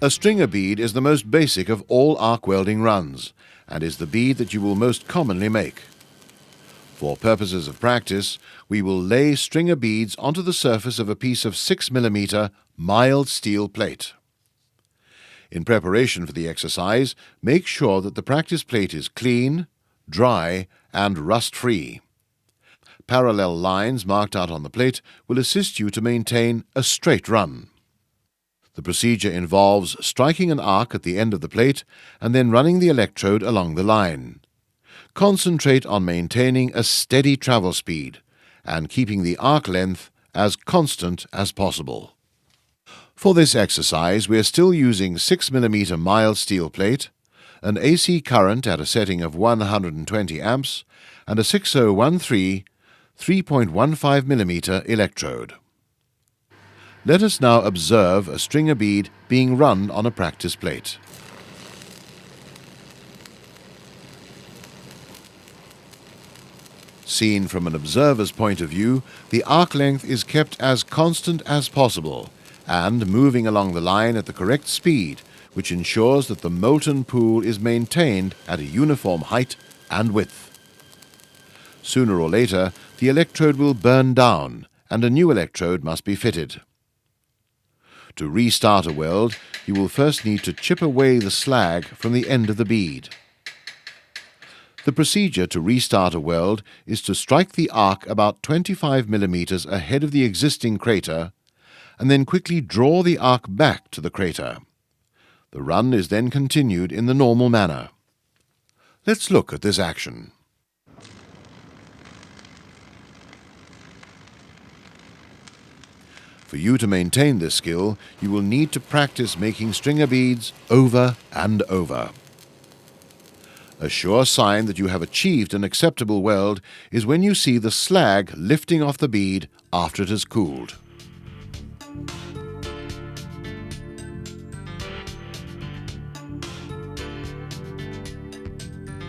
A stringer bead is the most basic of all arc welding runs and is the bead that you will most commonly make. For purposes of practice, we will lay stringer beads onto the surface of a piece of 6mm mild steel plate. In preparation for the exercise, make sure that the practice plate is clean, dry and rust-free. Parallel lines marked out on the plate will assist you to maintain a straight run. The procedure involves striking an arc at the end of the plate and then running the electrode along the line. Concentrate on maintaining a steady travel speed and keeping the arc length as constant as possible. For this exercise, we are still using 6mm mild steel plate, an AC current at a setting of 120 amps, and a 6013 3.15mm electrode. Let us now observe a stringer bead being run on a practice plate. Seen from an observer's point of view, the arc length is kept as constant as possible and moving along the line at the correct speed, which ensures that the molten pool is maintained at a uniform height and width. Sooner or later, the electrode will burn down and a new electrode must be fitted. To restart a weld, you will first need to chip away the slag from the end of the bead. The procedure to restart a weld is to strike the arc about 25mm ahead of the existing crater and then quickly draw the arc back to the crater. The run is then continued in the normal manner. Let's look at this action. For you to maintain this skill, you will need to practice making stringer beads over and over. A sure sign that you have achieved an acceptable weld is when you see the slag lifting off the bead after it has cooled.